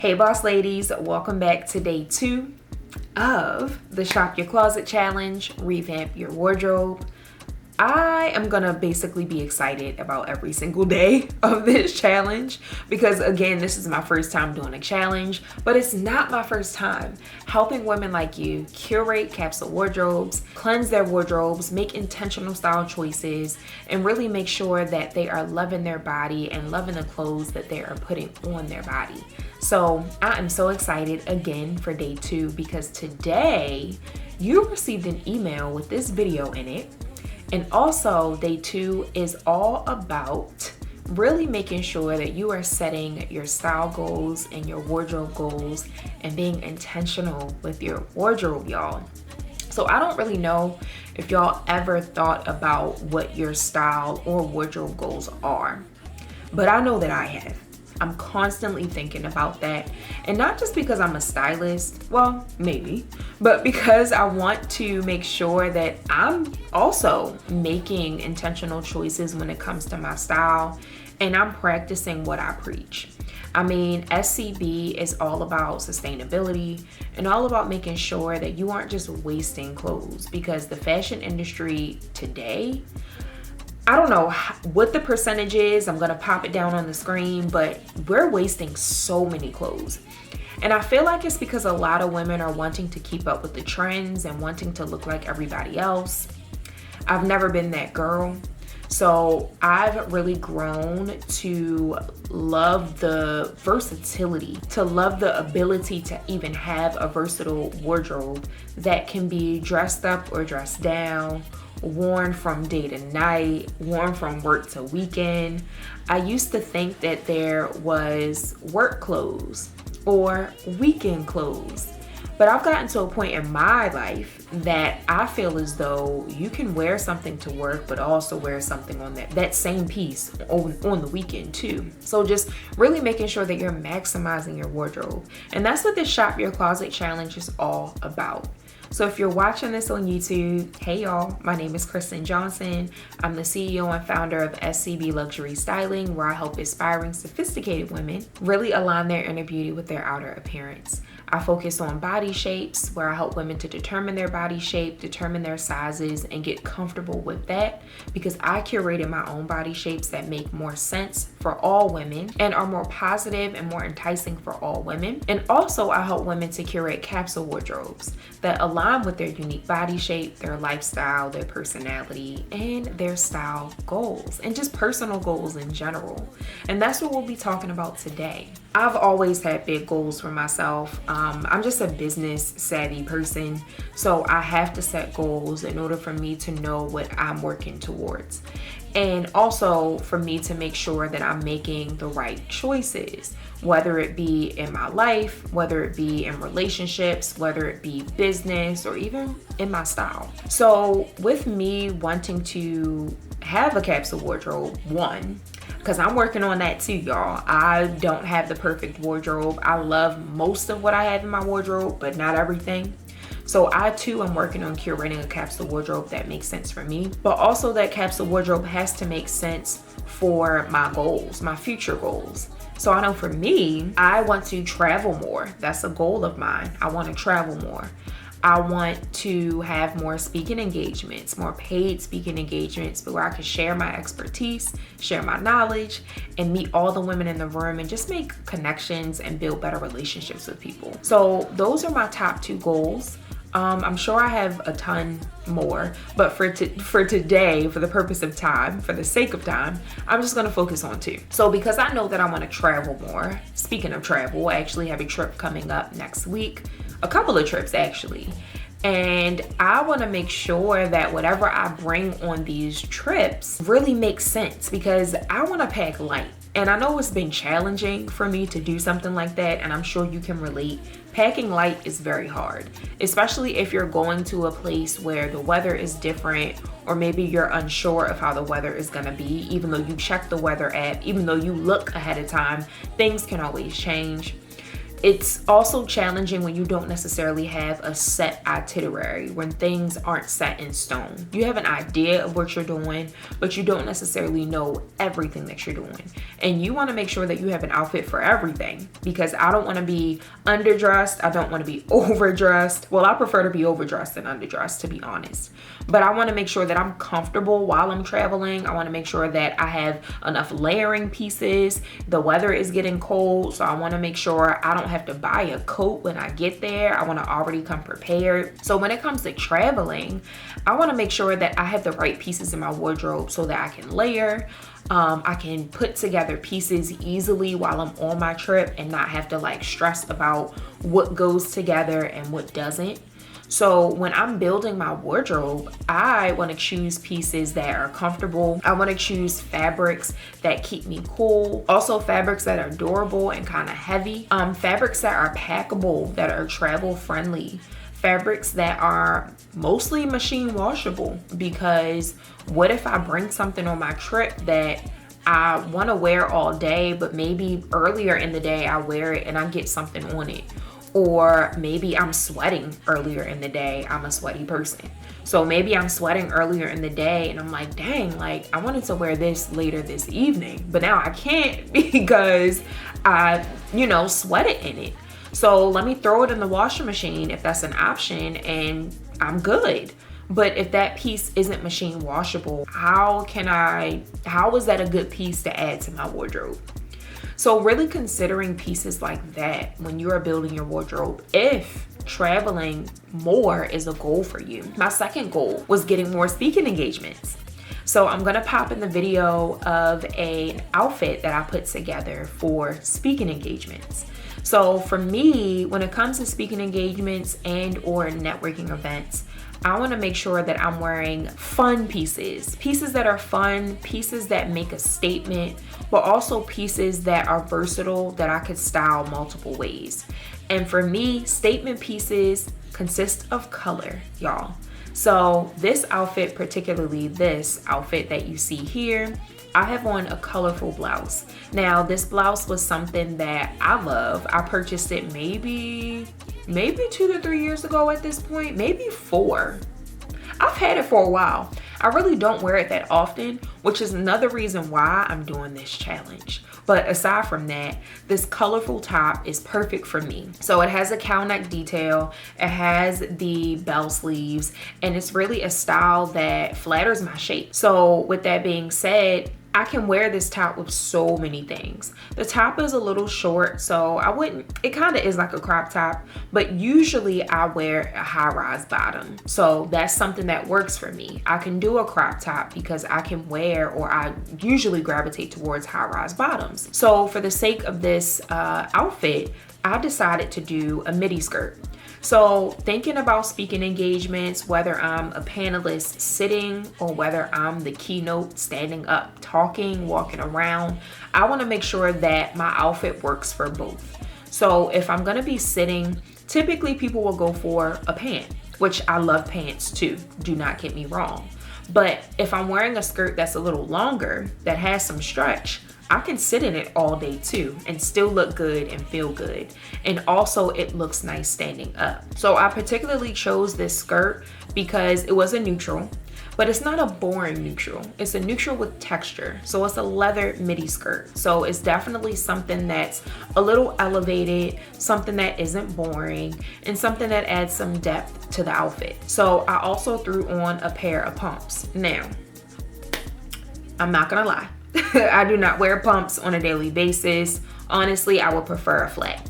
Hey boss ladies, welcome back to day 2 of the Shop Your Closet Challenge, Revamp Your Wardrobe. I am gonna basically be excited about every single day of this challenge because again, this is my first time doing a challenge, but it's not my first time helping women like you curate capsule wardrobes, cleanse their wardrobes, make intentional style choices, and really make sure that they are loving their body and loving the clothes that they are putting on their body. So I am so excited again for day 2 because today you received an email with this video in it. And also day 2 is all about really making sure that you are setting your style goals and your wardrobe goals and being intentional with your wardrobe, y'all. So I don't really know if y'all ever thought about what your style or wardrobe goals are, but I know that I have. I'm constantly thinking about that, and not just because I'm a stylist, well, maybe, but because I want to make sure that I'm also making intentional choices when it comes to my style, and I'm practicing what I preach. I mean, SCB is all about sustainability and all about making sure that you aren't just wasting clothes, because the fashion industry today, I don't know what the percentage is. I'm gonna pop it down on the screen, but we're wasting so many clothes. And I feel like it's because a lot of women are wanting to keep up with the trends and wanting to look like everybody else. I've never been that girl. So I've really grown to love the versatility, to love the ability to even have a versatile wardrobe that can be dressed up or dressed down, worn from day to night, worn from work to weekend. I used to think that there was work clothes or weekend clothes, but I've gotten to a point in my life that I feel as though you can wear something to work, but also wear something on that same piece on the weekend too. So just really making sure that you're maximizing your wardrobe. And that's what this Shop Your Closet Challenge is all about. So if you're watching this on YouTube, hey y'all, my name is Kristen Johnson. I'm the CEO and founder of SCB Luxury Styling, where I help aspiring, sophisticated women really align their inner beauty with their outer appearance. I focus on body shapes, where I help women to determine their body shape, determine their sizes, and get comfortable with that, because I curated my own body shapes that make more sense for all women and are more positive and more enticing for all women. And also I help women to curate capsule wardrobes that align with their unique body shape, their lifestyle, their personality, and their style goals, and just personal goals in general. And that's what we'll be talking about today. I've always had big goals for myself. I'm just a business savvy person, so I have to set goals in order for me to know what I'm working towards. And also for me to make sure that I'm making the right choices, whether it be in my life, whether it be in relationships, whether it be business, or even in my style. So with me wanting to have a capsule wardrobe, because I'm working on that too, y'all. I don't have the perfect wardrobe. I love most of what I have in my wardrobe, but not everything. So I too am working on curating a capsule wardrobe that makes sense for me, but also that capsule wardrobe has to make sense for my goals, my future goals. So I know for me, I want to travel more. That's a goal of mine. I want to travel more. I want to have more speaking engagements, more paid speaking engagements, where I can share my expertise, share my knowledge, and meet all the women in the room and just make connections and build better relationships with people. So those are my top 2 goals. I'm sure I have a ton more, but for today, for the purpose of time, for the sake of time, I'm just gonna focus on 2. So because I know that I wanna travel more, speaking of travel, I actually have a trip coming up next week, a couple of trips actually. And I wanna make sure that whatever I bring on these trips really makes sense, because I wanna pack light. And I know it's been challenging for me to do something like that, and I'm sure you can relate. Packing light is very hard, especially if you're going to a place where the weather is different, or maybe you're unsure of how the weather is gonna be. Even though you check the weather app, even though you look ahead of time, things can always change. It's also challenging when you don't necessarily have a set itinerary, when things aren't set in stone. You have an idea of what you're doing, but you don't necessarily know everything that you're doing. And you want to make sure that you have an outfit for everything, because I don't want to be underdressed. I don't want to be overdressed. Well, I prefer to be overdressed than underdressed, to be honest. But I want to make sure that I'm comfortable while I'm traveling. I want to make sure that I have enough layering pieces. The weather is getting cold, so I want to make sure I don't have to buy a coat when I get there. I want to already come prepared. So when it comes to traveling, I want to make sure that I have the right pieces in my wardrobe so that I can layer. I can put together pieces easily while I'm on my trip and not have to like stress about what goes together and what doesn't. So when I'm building my wardrobe, I want to choose pieces that are comfortable. I want to choose fabrics that keep me cool. Also fabrics that are durable and kind of heavy. Fabrics that are packable, that are travel friendly. Fabrics that are mostly machine washable, because what if I bring something on my trip that I want to wear all day, but maybe earlier in the day I wear it and I get something on it. Or maybe I'm sweating earlier in the day. I'm a sweaty person. So maybe I'm sweating earlier in the day and I'm like, dang, like I wanted to wear this later this evening, but now I can't because I, sweated in it. So let me throw it in the washing machine if that's an option and I'm good. But if that piece isn't machine washable, how is that a good piece to add to my wardrobe? So really considering pieces like that when you are building your wardrobe, if traveling more is a goal for you. My second goal was getting more speaking engagements. So I'm gonna pop in the video of an outfit that I put together for speaking engagements. So for me, when it comes to speaking engagements and or networking events, I want to make sure that I'm wearing fun pieces that are fun, pieces that make a statement, but also pieces that are versatile that I could style multiple ways. And for me, statement pieces consist of color, y'all. So this outfit, particularly this outfit that you see here, I have on a colorful blouse. Now, this blouse was something that I love. I purchased it maybe 2 to 3 years ago at this point, maybe 4. I've had it for a while. I really don't wear it that often, which is another reason why I'm doing this challenge. But aside from that, this colorful top is perfect for me. So it has a cow neck detail, it has the bell sleeves, and it's really a style that flatters my shape. So with that being said, I can wear this top with so many things. The top is a little short, so it kind of is like a crop top, but usually I wear a high-rise bottom. So that's something that works for me. I can do a crop top because I can wear, or I usually gravitate towards high-rise bottoms. So for the sake of this outfit, I decided to do a midi skirt. So thinking about speaking engagements, whether I'm a panelist sitting or whether I'm the keynote standing up, talking, walking around, I want to make sure that my outfit works for both. So if I'm going to be sitting, typically people will go for a pant, which I love pants too. Do not get me wrong. But if I'm wearing a skirt that's a little longer, that has some stretch, I can sit in it all day too and still look good and feel good. And also it looks nice standing up. So I particularly chose this skirt because it was a neutral, but it's not a boring neutral. It's a neutral with texture. So it's a leather midi skirt. So it's definitely something that's a little elevated, something that isn't boring, and something that adds some depth to the outfit. So I also threw on a pair of pumps. Now, I'm not gonna lie. I do not wear pumps on a daily basis. Honestly, I would prefer a flat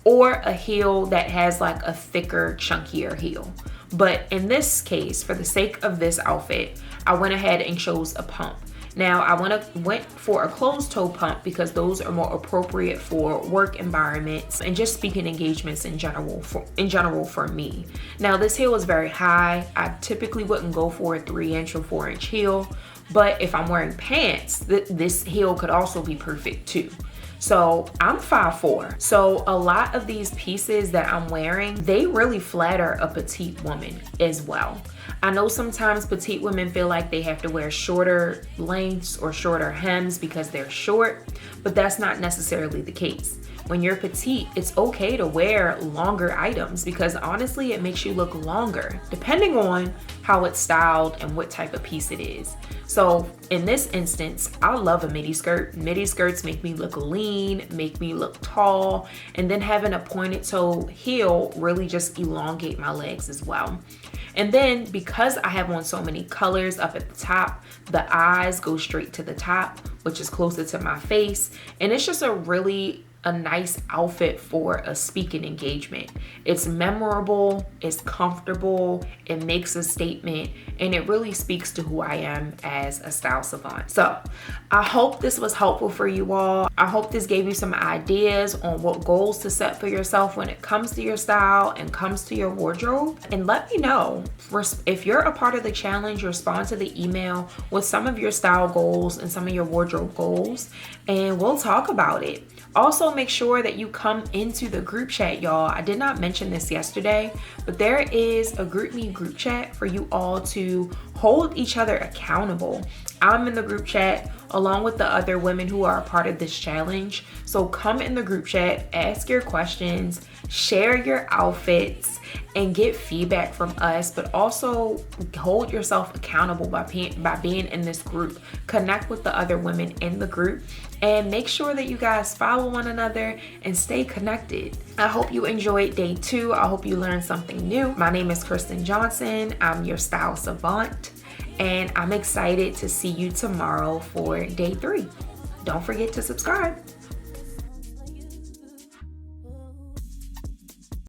or a heel that has like a thicker, chunkier heel. But in this case, for the sake of this outfit, I went ahead and chose a pump. Now, I went for a closed toe pump because those are more appropriate for work environments and just speaking engagements in general for me. Now, this heel is very high. I typically wouldn't go for a 3-inch or 4-inch heel, but if I'm wearing pants, this heel could also be perfect too. So I'm 5'4". So a lot of these pieces that I'm wearing, they really flatter a petite woman as well. I know sometimes petite women feel like they have to wear shorter lengths or shorter hems because they're short, but that's not necessarily the case. when you're petite, it's okay to wear longer items because honestly, it makes you look longer depending on how it's styled and what type of piece it is. So in this instance, I love a midi skirt. Midi skirts make me look lean, make me look tall, and then having a pointed toe heel really just elongate my legs as well. And then because I have on so many colors up at the top, the eyes go straight to the top, which is closer to my face. And it's just a nice outfit for a speaking engagement. It's memorable, it's comfortable, it makes a statement, and it really speaks to who I am as a style savant. So I hope this was helpful for you all. I hope this gave you some ideas on what goals to set for yourself when it comes to your style and comes to your wardrobe. And let me know if you're a part of the challenge, respond to the email with some of your style goals and some of your wardrobe goals, and we'll talk about it. Also, make sure that you come into the group chat, y'all. I did not mention this yesterday, but there is a GroupMe group chat for you all to hold each other accountable. I'm in the group chat along with the other women who are a part of this challenge. So come in the group chat, ask your questions, share your outfits, and get feedback from us, but also hold yourself accountable by being in this group. Connect with the other women in the group and make sure that you guys follow one another and stay connected. I hope you enjoyed day 2. I hope you learned something new. My name is Kristen Johnson. I'm your style savant, and I'm excited to see you tomorrow for day 3. Don't forget to subscribe.